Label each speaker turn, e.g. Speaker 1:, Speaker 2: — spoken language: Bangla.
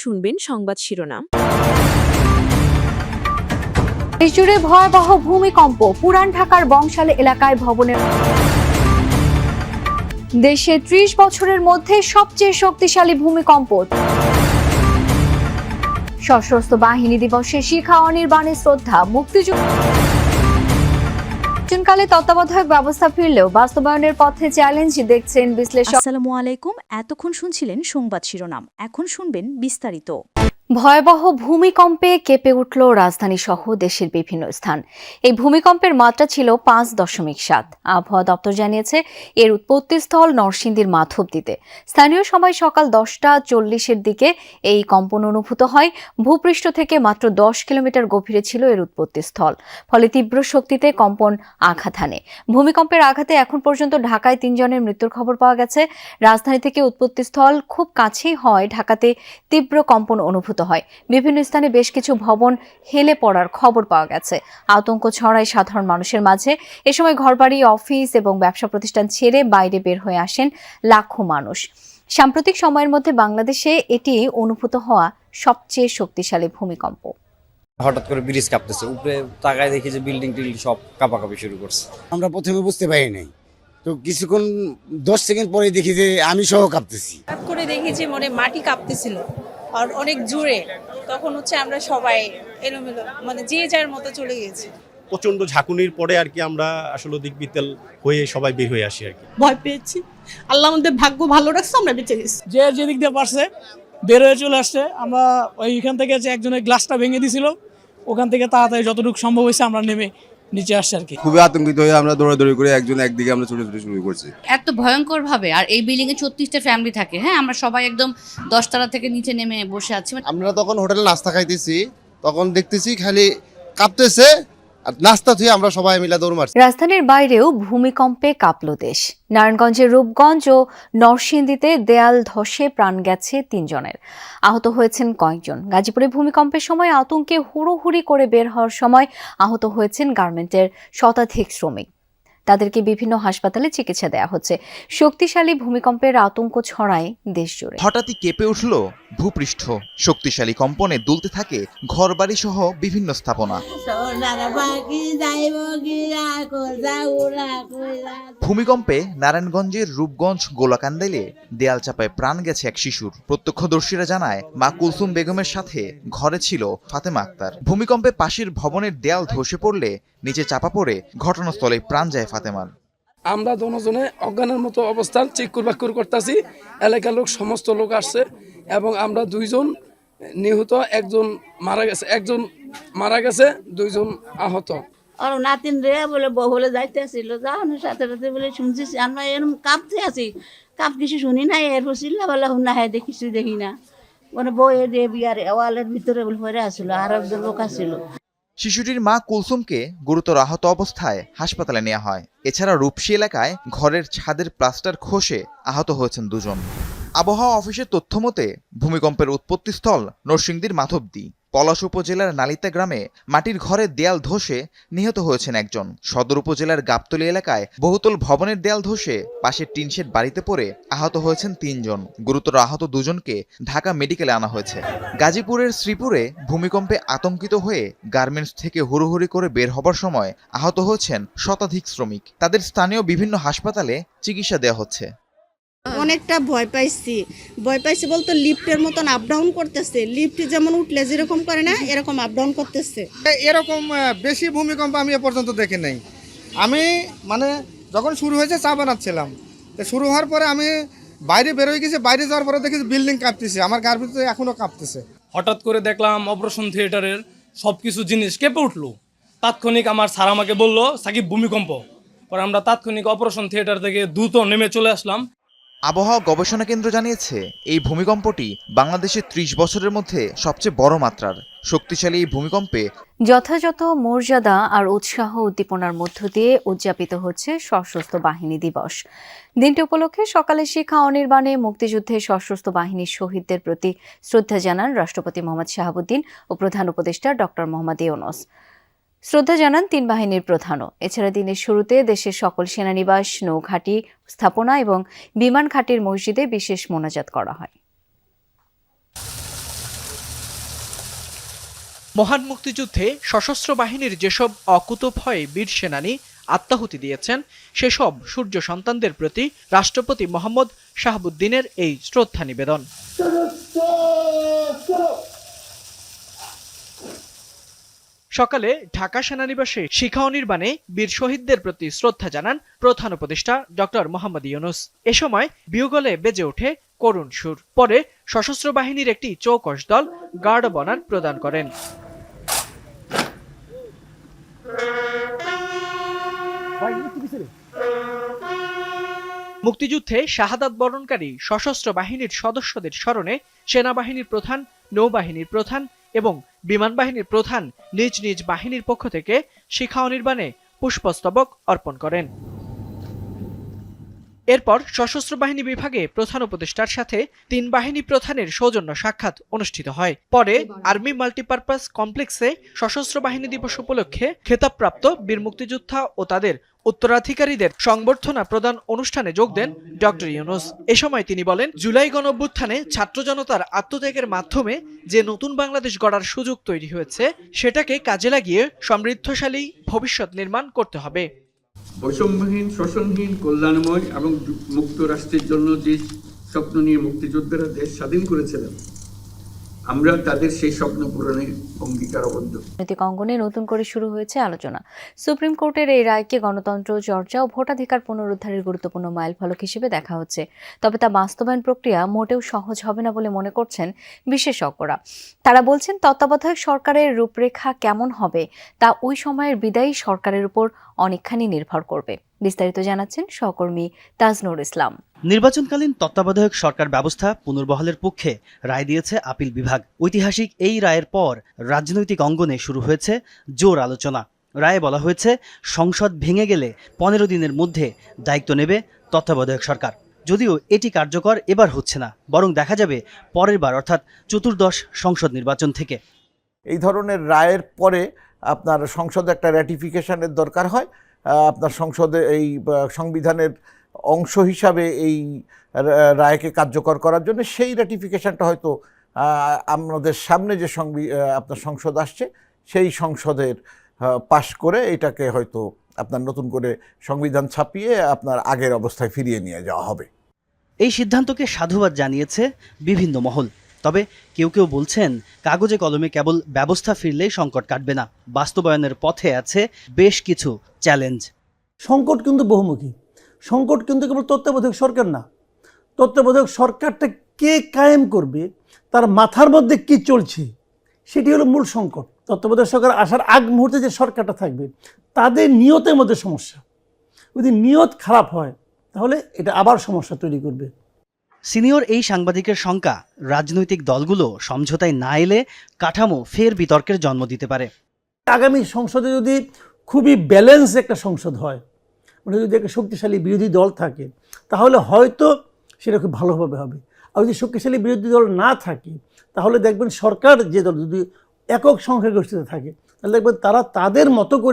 Speaker 1: শুনবেন সংবাদ শিরোনাম।
Speaker 2: দেশজুড়ে ভয়াবহ ভূমিকম্প, পুরান ঢাকার বংশালে এলাকায় ভবনের দেশে ৩০ বছরের মধ্যে সবচেয়ে শক্তিশালী ভূমিকম্প। সশস্ত্র বাহিনী দিবসে শিখা অনির্বাণে শ্রদ্ধা। মুক্তিযুদ্ধকালে তত্ত্বাবধায়ক ব্যবস্থা ফিরলেও বাস্তবায়নের পথে চ্যালেঞ্জ দেখছেন বিশ্লেষক।
Speaker 1: আসসালামু আলাইকুম। এতক্ষণ শুনছিলেন সংবাদ শিরোনাম, এখন শুনবেন বিস্তারিত।
Speaker 2: ভয়াবহ ভূমিকম্পে কেঁপে উঠল রাজধানী সহ দেশের বিভিন্ন স্থান। এই ভূমিকম্পের মাত্রা ছিল ৫.৭। আবহাওয়া দপ্তর জানিয়েছে এর উৎপত্তিস্থল নরসিংদীর মাধবদীতে। স্থানীয় সময় সকাল 10:40-এর দিকে এই কম্পন অনুভূত হয়। ভূপৃষ্ঠ থেকে মাত্র 10 কিলোমিটার গভীরে ছিল এর উৎপত্তিস্থল, ফলে তীব্র শক্তিতে কম্পন আঘাত হানে। ভূমিকম্পের আঘাতে এখন পর্যন্ত ঢাকায় ৩ জনের মৃত্যুর খবর পাওয়া গেছে। রাজধানী থেকে উৎপত্তিস্থল খুব কাছেই হয় ঢাকাতে তীব্র কম্পন অনুভূত হয়। বিভিন্ন স্থানে বেশ কিছু ভবন হেলে পড়ার খবর পাওয়া গেছে। আতঙ্ক ছড়ায় সাধারণ মানুষের মাঝে। এ সময় ঘরবাড়ি, অফিস এবং ব্যবসা প্রতিষ্ঠান ছেড়ে বাইরে বের হয়ে আসেন লাখো মানুষ। সাম্প্রতিক সময়ের মধ্যে বাংলাদেশে এটি অনুভূত হওয়া সবচেয়ে শক্তিশালী ভূমিকম্প।
Speaker 3: হঠাৎ করে ব্রিজ কাঁপতেছে, উপরে তাকায় দেখি যে বিল্ডিং টিল্ডিং সব কাঁপাকাঁপি শুরু করছে।
Speaker 4: আমরা প্রথমে বুঝতে পারি নাই, তো কিছুক্ষণ 10 সেকেন্ড পরে দেখি যে আমি সহ কাঁপতেছি।
Speaker 5: হঠাৎ করে দেখি যে মাটি কাঁপতেছিল আর অনেক জোরে। তখন আমরা সবাই এলোমেলো, যে যার মতো চলে গেছি।
Speaker 6: প্রচন্ড ঝাঁকুনির পরে আর কি আমরা আসলে দিকবিতেল হয়ে সবাই বের হয়ে আসি আর কি।
Speaker 7: ভয় পেয়েছি, আল্লাহ আমাদের ভাগ্য ভালো রাখছে, আমরা বেঁচে গেছি।
Speaker 8: যে যেদিক দিয়ে পারছে বের হয়ে চলে আসছে। আমরা ওইখান থেকে যে একজনের গ্লাসটা ভেঙে দিয়েছিল, ওখান থেকে তাড়াতাড়ি যতটুকু সম্ভব হয়েছে আমরা নেমে নিচে আসছে আর কি।
Speaker 9: খুবই আতঙ্কিত হয়ে আমরা দৌড়াদৌড়ি করে একজন একদিকে আমরা ছুটে শুরু করছি।
Speaker 10: এত ভয়ঙ্কর ভাবে, আর এই বিল্ডিং এ 36টা ফ্যামিলি থাকে। হ্যাঁ, আমরা সবাই একদম 10 তলা থেকে নিচে নেমে বসে আছি।
Speaker 11: আমরা তখন হোটেলে নাস্তা খাইতেছি, তখন দেখতেছি খালি কাঁপতেছে আর নাস্তা থুয়ে আমরা সবাই মিলে দৌড় মারছি।
Speaker 2: রাজধানীর বাইরেও ভূমিকম্পে কাঁপল দেশ। নারায়ণগঞ্জের রূপগঞ্জ ও নরসিংদীতে দেয়াল ধসে প্রাণ গেছে 3 জনের, আহত হয়েছেন কয়েকজন। গাজীপুরে ভূমিকম্পের সময় আতঙ্কে হুড়োহুড়ি করে বের হওয়ার সময় আহত হয়েছেন গার্মেন্টের শতাধিক শ্রমিক। তাদেরকে বিভিন্ন হাসপাতালে চিকিৎসা দেওয়া হচ্ছে। শক্তিশালী ভূমিকম্পের আতঙ্ক ছড়ায় দেশ জুড়ে।
Speaker 12: হঠাৎই কেঁপে উঠল ভূপৃষ্ঠ। শক্তিশালী কম্পনে দুলতে থাকে ঘরবাড়ি সহ বিভিন্ন স্থাপনা। ভূমিকম্পে নারায়ণগঞ্জের রূপগঞ্জ গোলাকান্দাইলে দেয়াল চাপায় প্রাণ গেছে এক শিশুর। প্রত্যক্ষদর্শীরা জানায় মা কুলসুম বেগমের সাথে ঘরে ছিল ফাতেমা আক্তার। ভূমিকম্পে পাশের ভবনের দেয়াল ধসে পড়লে নিচে চাপা পড়ে ঘটনাস্থলে প্রাণ যায় ফাতেমার।
Speaker 8: আমরা দুজনে অজ্ঞানের মতো অবস্থান চিক্কুর বাক্কুর করতেছি। এলাকার লোক, সমস্ত লোক আসছে এবং আমরা 2 জন নিহত, একজন মারা গেছে, 2 জন আহত।
Speaker 7: আর নাতিন রে বলে বলে যাইতে আসছিল, যাওয়ানোর সাথে সাথে বলে শুনছি আমরা এরকম কাঁপতে আছি, কাঁপ কিছু শুনি না। এরপর চিল্লা বলা শুন না, হ্যাঁ দেখিছি দেখি না, বইয়ের বিয়ার ওয়ালের ভিতরে পরে আসছিল, আর একজন লোক আসছিল।
Speaker 12: শিশুটির মা কুলসুমকে গুরুতর আহত অবস্থায় হাসপাতালে নেওয়া হয়। এছাড়া রূপসী এলাকায় ঘরের ছাদের প্লাস্টার খসে আহত হয়েছেন 2 জন। আবহাওয়া অফিসের তথ্য মতে ভূমিকম্পের উৎপত্তিস্থল নরসিংদীর মাধবদী। পলাশ উপজেলার নালিতা গ্রামে মাটির ঘরের দেয়াল ধসে নিহত হয়েছেন একজন। সদর উপজেলার গাবতলী এলাকায় বহুতল ভবনের দেয়াল ধসে পাশের টিনশেড বাড়িতে পড়ে আহত হয়েছেন 3 জন। গুরুতর আহত 2 জনকে ঢাকা মেডিকেলে আনা হয়েছে। গাজীপুরের শ্রীপুরে ভূমিকম্পে আতঙ্কিত হয়ে গার্মেন্টস থেকে হুড়োহুড়ি করে বের হবার সময় আহত হয়েছেন শতাধিক শ্রমিক। তাদের স্থানীয় বিভিন্ন হাসপাতালে চিকিৎসা দেওয়া হচ্ছে।
Speaker 7: অনেকটা ভয় পাইছি বলতে লিফটের মতন আপ ডাউন করতেছে। লিফট যেমন উঠলে যেরকম করে না, এরকম আপ ডাউন করতেছে।
Speaker 4: এরকম বেশি ভূমিকম্প আমি এ পর্যন্ত দেখি নাই। আমি যখন শুরু হয়েছে চা বানাচ্ছিলাম, শুরু হওয়ার পরে আমি বাইরে বেরোয় গেছি। বাইরে যাওয়ার পরে দেখি বিল্ডিং কাঁপতেছে, আমার গার ভিতরে এখনো কাঁপতেছে।
Speaker 8: হঠাৎ করে দেখলাম অপারেশন থিয়েটারের সবকিছু জিনিস কেঁপে উঠলো। তাৎক্ষণিক আমার স্যার আমাকে বললো সাকিব ভূমিকম্প। পরে আমরা তাৎক্ষণিক অপারেশন থিয়েটার থেকে দ্রুত নেমে চলে আসলাম।
Speaker 12: আবহাওয়া গবেষণা কেন্দ্র জানিয়েছে এই ভূমিকম্পটি বাংলাদেশে 30 বছরের মধ্যে সবচেয়ে বড় মাত্রার। শক্তিশালী এই ভূমিকম্পে
Speaker 2: যথাযথ মর্যাদা আর উৎসাহ উদ্দীপনার মধ্য দিয়ে উদযাপিত হচ্ছে সশস্ত্র বাহিনী দিবস। দিনটি উপলক্ষে সকালে শিখা অনির্বাণে মুক্তিযুদ্ধে সশস্ত্র বাহিনীর শহীদদের প্রতি শ্রদ্ধা জানান রাষ্ট্রপতি মোহাম্মদ শাহাবুদ্দিন ও প্রধান উপদেষ্টা ডক্টর মোহাম্মদ ইউনূস। শ্রদ্ধা জানান 3 বাহিনীর প্রধানও। এছাড়া দিনের শুরুতে দেশের সকল সেনানিবাস, নৌঘাঁটি স্থাপনা এবং বিমান ঘাঁটির মসজিদে বিশেষ মোনাজাত করা হয়।
Speaker 13: মহান মুক্তিযুদ্ধে সশস্ত্র বাহিনীর যেসব অকুতোভয় বীর সেনানী আত্মাহুতি দিয়েছেন সেসব সূর্য সন্তানদের প্রতি রাষ্ট্রপতি মোহাম্মদ শাহাবুদ্দিনের এই শ্রদ্ধা নিবেদন। সকালে ঢাকা সেনানিবাসে শিখা অনির্বাণে বীর শহীদদের প্রতি শ্রদ্ধা জানান প্রধান উপদেষ্টা ডক্টর মোহাম্মদ ইউনূস। এ সময় বিয়োগলে বেজে ওঠে করুণ সুর। পরে সশস্ত্র বাহিনীর একটি চৌকস দল গার্ড অব অনার প্রদান করেন। মুক্তিযুদ্ধে শাহাদাত বরণকারী সশস্ত্র বাহিনীর সদস্যদের স্মরণে সেনাবাহিনীর প্রধান, নৌবাহিনীর প্রধান এবং বিমান বাহিনীর প্রধান নিজ নিজ বাহিনীর পক্ষ থেকে শিখা অনির্বাণে পুষ্পস্তবক অর্পণ করেন। এরপর সশস্ত্র বাহিনী বিভাগে প্রধান উপদেষ্টার সাথে 3 বাহিনী প্রধানের সৌজন্য সাক্ষাৎ অনুষ্ঠিত হয়। পরে আর্মি মাল্টিপারপাস কমপ্লেক্সে সশস্ত্র বাহিনী দিবস উপলক্ষে খেতাবপ্রাপ্ত বীর মুক্তিযোদ্ধা ও তাদের উত্তরাধিকারীদের সংবর্ধনা প্রদান অনুষ্ঠানে যোগ দেন ডক্টর ইউনূস। এ সময় তিনি বলেন, জুলাই গণঅভ্যুত্থানে ছাত্র জনতার আত্মত্যাগের মাধ্যমে যে নতুন বাংলাদেশ গড়ার সুযোগ তৈরি হয়েছে সেটাকে কাজে লাগিয়ে সমৃদ্ধশালী ভবিষ্যৎ নির্মাণ করতে হবে।
Speaker 14: বৈষম্যহীন, শোষণহীন, কল্যাণময় এবং মুক্ত রাষ্ট্রের জন্য যে স্বপ্ন নিয়ে মুক্তিযোদ্ধারা দেশ স্বাধীন করেছিলেন, আমরা তাদের সেই স্বপ্ন পূরণে অঙ্গীকারবদ্ধ।
Speaker 2: রাজনৈতিক অঙ্গনে নতুন করে শুরু হয়েছে আলোচনা। সুপ্রিম কোর্টের এই রায়কে গণতন্ত্র চর্চা ও ভোটাধিকার পুনরুদ্ধারের গুরুত্বপূর্ণ মাইলফলক হিসেবে দেখা হচ্ছে। তবে তা বাস্তবায়ন প্রক্রিয়া মোটেও সহজ হবে না বলে মনে করছেন বিশেষজ্ঞরা। তারা বলছেন, তত্ত্বাবধায়ক সরকারের রূপরেখা কেমন হবে তা ওই সময়ের বিদায়ী সরকারের উপর অনেকখানি নির্ভর করবে। বিস্তারিত জানাচ্ছেন সহকর্মী তাজনুর ইসলাম।
Speaker 15: নির্বাচনকালীন তত্ত্বাবধায়ক সরকার ব্যবস্থা পুনর্বহালের পক্ষে রায় দিয়েছে আপিল বিভাগ। ঐতিহাসিক এই রায়ের পর রাজনৈতিক অঙ্গনে শুরু হয়েছে জোর আলোচনা। রায়ে বলা হয়েছে, সংসদ ভেঙে গেলে 15 দিনের মধ্যে দায়িত্ব নেবে তত্ত্বাবধায়ক সরকার। যদিও এটি কার্যকর এবার হচ্ছে না, বরং দেখা যাবে পরের বার অর্থাৎ 14th সংসদ নির্বাচন থেকে।
Speaker 16: এই ধরনের রায়ের পরে আপনার সংসদে একটা র্যাটিফিকেশনের দরকার হয়। আপনার সংসদে এই সংবিধানের অংশ হিসাবে এই রায়কে কার্যকর করার জন্য সেই র্যাটিফিকেশনটা হয়তো আমাদের সামনে যে আপনার সংসদ আসছে সেই সংসদের পাশ করে এটাকে হয়তো আপনার নতুন করে সংবিধান ছাপিয়ে আপনার আগের অবস্থায় ফিরিয়ে নিয়ে যাওয়া হবে।
Speaker 15: এই সিদ্ধান্তকে সাধুবাদ জানিয়েছে বিভিন্ন মহল। তবে কেউ কেউ বলছেন, কাগজে কলমে কেবল ব্যবস্থা ফিরলেই সংকট কাটবে না, বাস্তবায়নের পথে আছে বেশ কিছু চ্যালেঞ্জ।
Speaker 17: সংকট কিন্তু বহুমুখী। সংকট কিন্তু কেবল তত্ত্বাবধায়ক সরকার না, তত্ত্বাবধায়ক সরকারটা কে কায়েম করবে, তার মাথার মধ্যে কি চলছে, সেটি হলো মূল সংকট। তত্ত্বাবধায়ক সরকার আসার আগ মুহূর্তে যে সরকারটা থাকবে তাদের নিয়তের মধ্যে সমস্যা। যদি নিয়ত খারাপ হয় তাহলে এটা আবার সমস্যা তৈরি করবে।
Speaker 15: সিনিয়র এই সাংবাদিকের শঙ্কা, রাজনৈতিক দলগুলো সমঝোতায় না এলে কাঠামো ফের বিতর্কের জন্ম দিতে পারে।
Speaker 17: আগামী সংসদে যদি খুবই ব্যালেন্স একটা সংসদ হয়, মানে যদি একটা শক্তিশালী বিরোধী দল থাকে তাহলে হয়তো সেটা খুব ভালোভাবে হবে। আর যদি শক্তিশালী বিরোধী দল না থাকে তাহলে দেখবেন সরকার যে দল যদি একক সংখ্যাগরিষ্ঠতা থাকে তাহলে দেখবেন তারা তাদের মতো করে